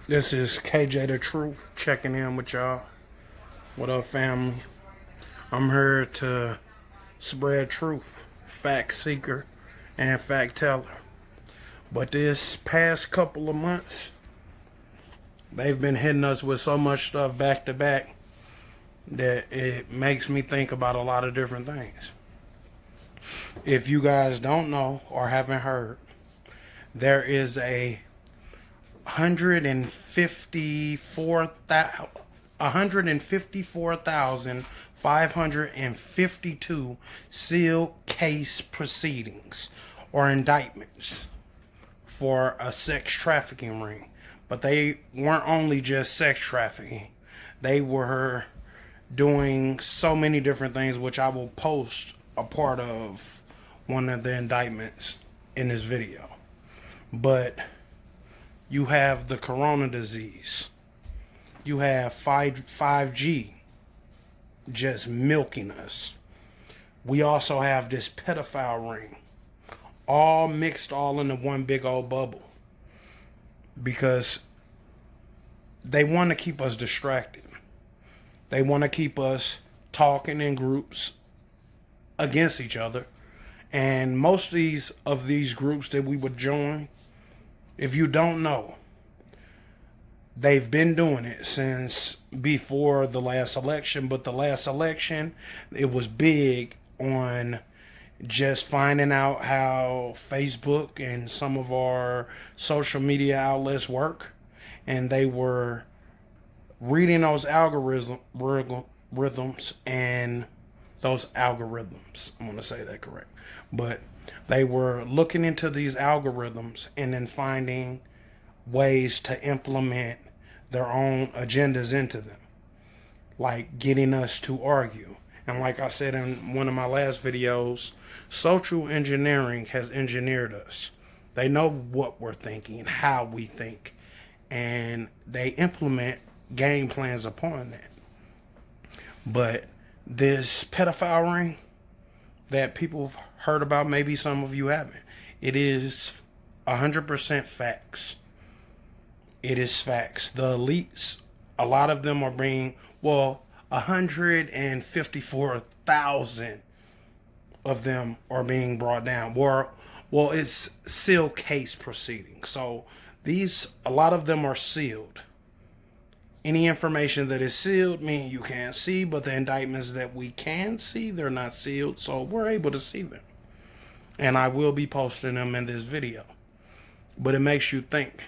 This is KJ the Truth checking in with y'all. What up, family? I'm here to spread truth, fact seeker, and fact teller. But this past couple of months, they've been hitting us with so much stuff back to back that it makes me think about a lot of different things. If you guys don't know or haven't heard, there is a 154,552 sealed case proceedings or indictments for a sex trafficking ring. But they weren't only just sex trafficking. They were doing so many different things, which I will post a part of one of the indictments in this video. But you have the corona disease. You have 5G just milking us. We also have this pedophile ring. All mixed all into one big old bubble. Because they want to keep us distracted. They want to keep us talking in groups against each other. And most of these groups that we would join, if you don't know, they've been doing it since before the last election. But the last election, it was big on just finding out how Facebook and some of our social media outlets work. And they were reading those rhythms and those algorithms. I'm going to say that correct. But they were looking into these algorithms and then finding ways to implement their own agendas into them, like getting us to argue. And like I said in one of my last videos, social engineering has engineered us. They know what we're thinking, how we think, and they implement game plans upon that. But this pedophile ring that people have heard about, maybe some of you haven't, it is 100% facts. It is facts. The elites, a lot of them are being, 154,000 of them are being brought down. Well, it's sealed case proceedings. So a lot of them are sealed. Any information that is sealed means you can't see, but the indictments that we can see, they're not sealed, so we're able to see them. And I will be posting them in this video. But it makes you think.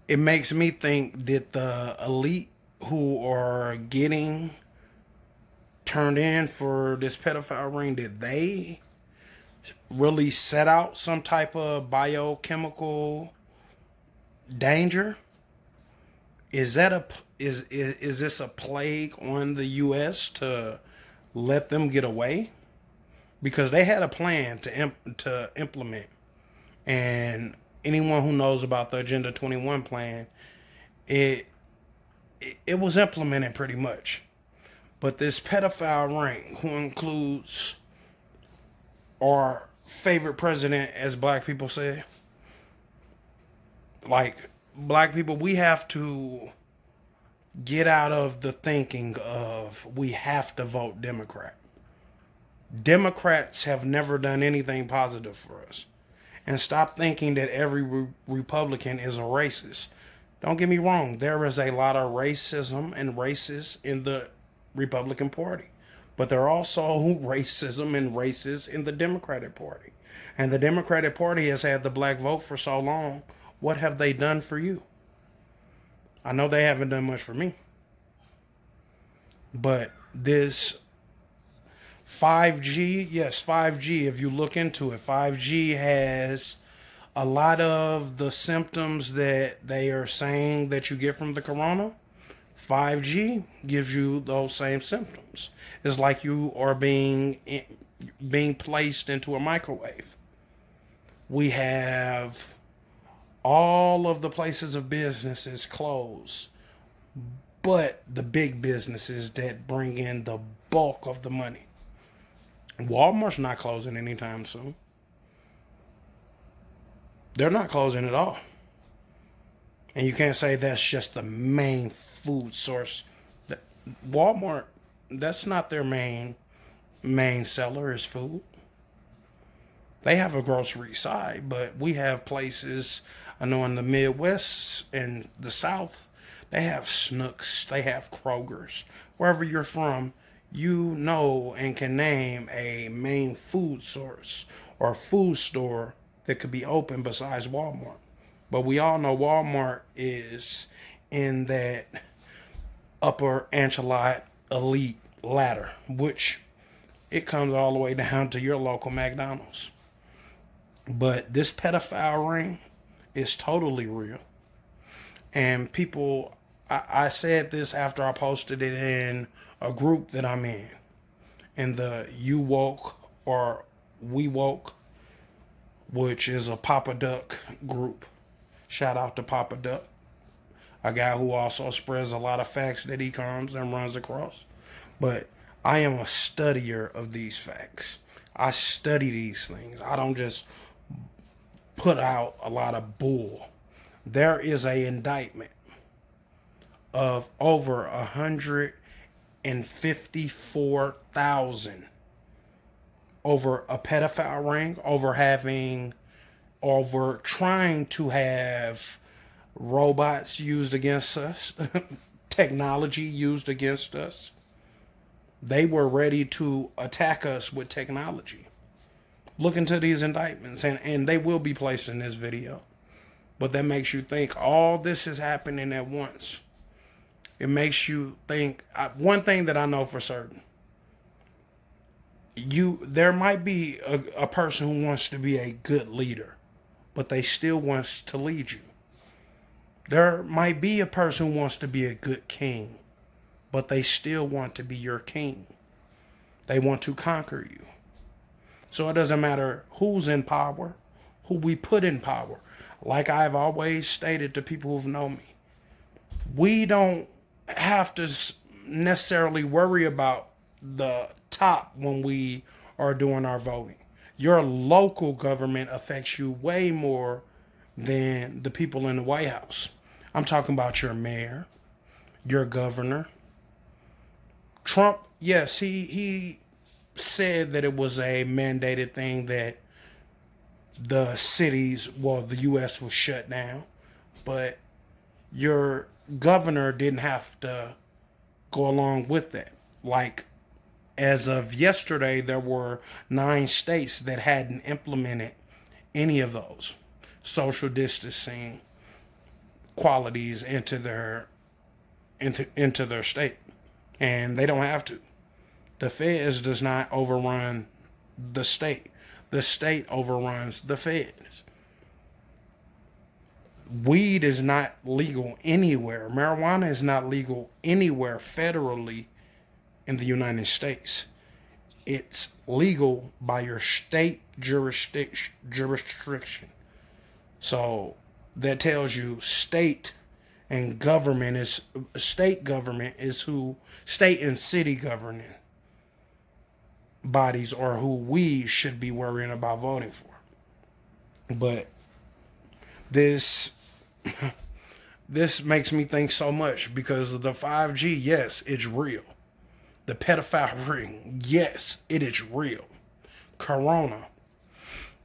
It makes me think that the elite who are getting turned in for this pedophile ring, did they really set out some type of biochemical danger? Is this a plague on the U.S. to let them get away? Because they had a plan to implement, and anyone who knows about the Agenda 21 plan, it was implemented pretty much. But this pedophile ring, who includes our favorite president, as black people say, like black people, we have to get out of the thinking of we have to vote Democrat. Democrats have never done anything positive for us. And stop thinking that every Republican is a racist. Don't get me wrong, there is a lot of racism and racists in the Republican Party. But there are also racism and racists in the Democratic Party. And the Democratic Party has had the black vote for so long. What have they done for you? I know they haven't done much for me. But this 5G, yes, 5G, if you look into it, 5G has a lot of the symptoms that they are saying that you get from the corona. 5G gives you those same symptoms. It's like you are being placed into a microwave. We have all of the places of businesses closed, but the big businesses that bring in the bulk of the money. Walmart's not closing anytime soon. They're not closing at all. And you can't say that's just the main food source. Walmart, that's not their main seller is food. They have a grocery side, but we have places, I know in the Midwest and the South, they have Snooks, they have Kroger's. Wherever you're from, you know and can name a main food source or food store that could be open besides Walmart. But we all know Walmart is in that upper echelon elite ladder, which it comes all the way down to your local McDonald's. But this pedophile ring is totally real. And people, I said this after I posted it in a group that I'm in the You Woke or We Woke, which is a Papa Duck group. Shout out to Papa Duck, a guy who also spreads a lot of facts that he comes and runs across. But I am a studier of these facts. I study these things. I don't just put out a lot of bull. There is a indictment of over 154,000 over a pedophile ring, over trying to have robots used against us, technology used against us. They were ready to attack us with technology. Look into these indictments, and they will be placed in this video. But that makes you think all this is happening at once. It makes you think, one thing that I know for certain, there might be a person who wants to be a good leader, but they still wants to lead you. There might be a person who wants to be a good king, but they still want to be your king. They want to conquer you. So it doesn't matter who's in power, who we put in power. Like I've always stated to people who've known me, we don't have to necessarily worry about the top when we are doing our voting. Your local government affects you way more than the people in the White House. I'm talking about your mayor, your governor. Trump, yes, he said that it was a mandated thing that the cities, the U.S. was shut down, but your governor didn't have to go along with that. Like, as of yesterday, there were 9 states that hadn't implemented any of those social distancing qualities into their state, and they don't have to. The feds does not overrun the state. The state overruns the feds. Weed is not legal anywhere. Marijuana is not legal anywhere federally in the United States. It's legal by your state jurisdiction. So that tells you state and state and city governing bodies are who we should be worrying about voting for. But this makes me think so much because the 5G, yes, it's real. The pedophile ring, yes, it is real. Corona,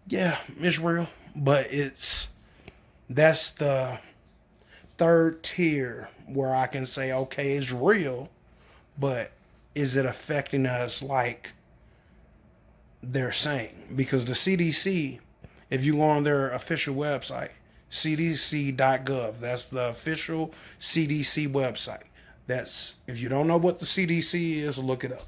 yeah, it's real, but that's the third tier where I can say, okay, it's real, but is it affecting us like they're saying? Because the CDC, if you go on their official website, cdc.gov, that's the official CDC website. That's, if you don't know what the CDC is, look it up.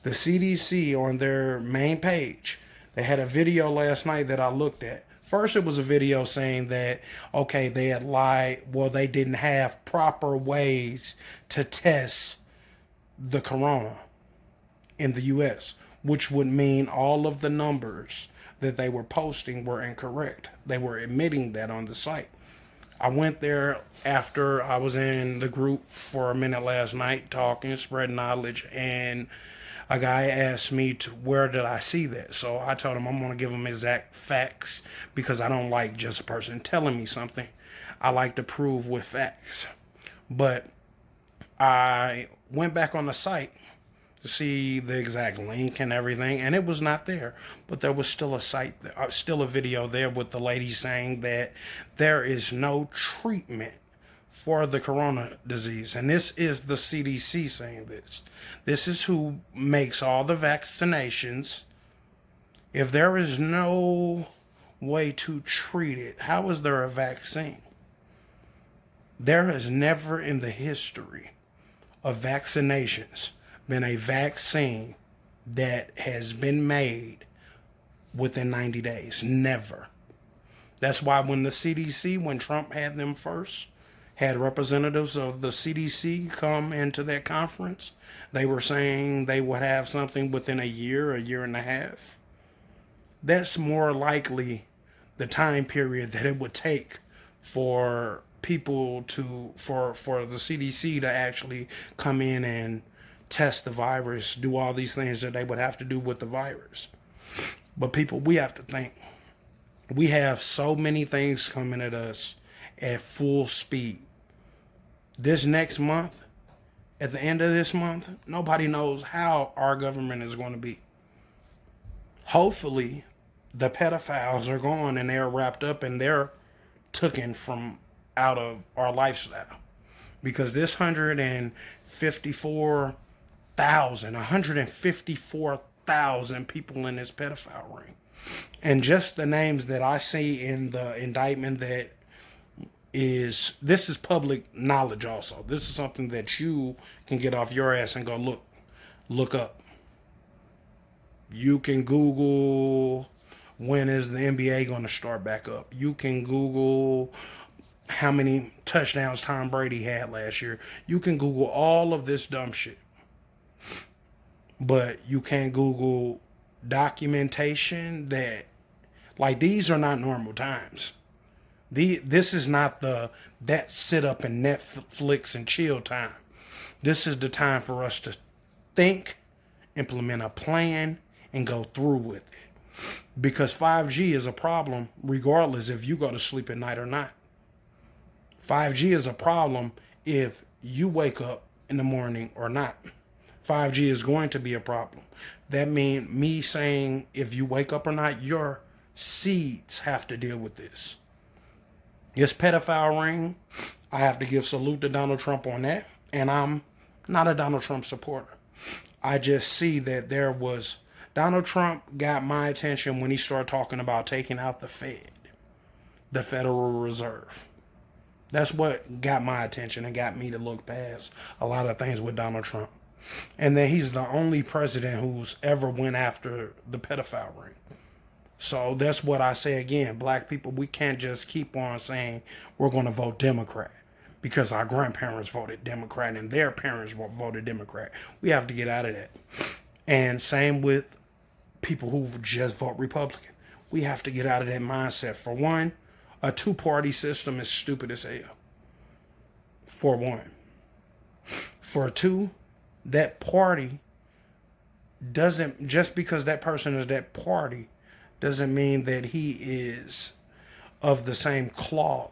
The CDC, on their main page, they had a video last night that I looked at. First, it was a video saying that, okay, they had lied. Well, they didn't have proper ways to test the corona in the U.S., which would mean all of the numbers that they were posting were incorrect. They were admitting that on the site. I went there after I was in the group for a minute last night, talking, spreading knowledge, and A guy asked me to where did I see that, so I told him I'm going to give him exact facts because I don't like just a person telling me something. I like to prove with facts. But I went back on the site to see the exact link and everything, and it was not there. But there was still a site, still a video there with the lady saying that there is no treatment for the corona disease. And this is the CDC saying this. This is who makes all the vaccinations. If there is no way to treat it, how is there a vaccine? There has never in the history of vaccinations been a vaccine that has been made within 90 days. Never. That's why when the CDC, when Trump had them first, had representatives of the CDC come into that conference, they were saying they would have something within a year and a half. That's more likely the time period that it would take for people to, for the CDC to actually come in and test the virus, do all these things that they would have to do with the virus. But people, we have to think. We have so many things coming at us at full speed. This next month, at the end of this month, nobody knows how our government is going to be. Hopefully, the pedophiles are gone and they're wrapped up and they're taken from out of our lifestyle. Because this 154,000 people in this pedophile ring. And just the names that I see in the indictment that this is public knowledge also. This is something that you can get off your ass and go look up. You can Google when is the NBA going to start back up. You can Google how many touchdowns Tom Brady had last year. You can Google all of this dumb shit. But you can't Google documentation that, like, these are not normal times. This is not that sit up and Netflix and chill time. This is the time for us to think, implement a plan, and go through with it. Because 5G is a problem regardless if you go to sleep at night or not. 5G is a problem if you wake up in the morning or not. 5G is going to be a problem. That means me saying if you wake up or not, your seeds have to deal with this. This pedophile ring, I have to give salute to Donald Trump on that. And I'm not a Donald Trump supporter. I just see that Donald Trump got my attention when he started talking about taking out the Fed, the Federal Reserve. That's what got my attention and got me to look past a lot of things with Donald Trump. And then he's the only president who's ever went after the pedophile ring. So that's what I say again. Black people, we can't just keep on saying we're going to vote Democrat because our grandparents voted Democrat and their parents voted Democrat. We have to get out of that. And same with people who just vote Republican. We have to get out of that mindset. For one, a two-party system is stupid as hell. For one. For two, that party doesn't, just because that person is that party, doesn't mean that he is of the same cloth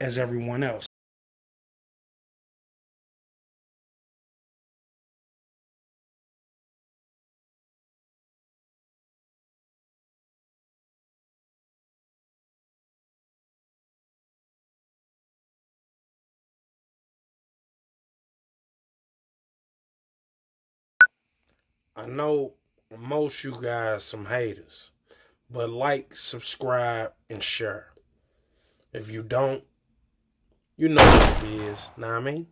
as everyone else. I know most you guys some haters, but like, subscribe, and share. If you don't, you know what it is. Know what I mean?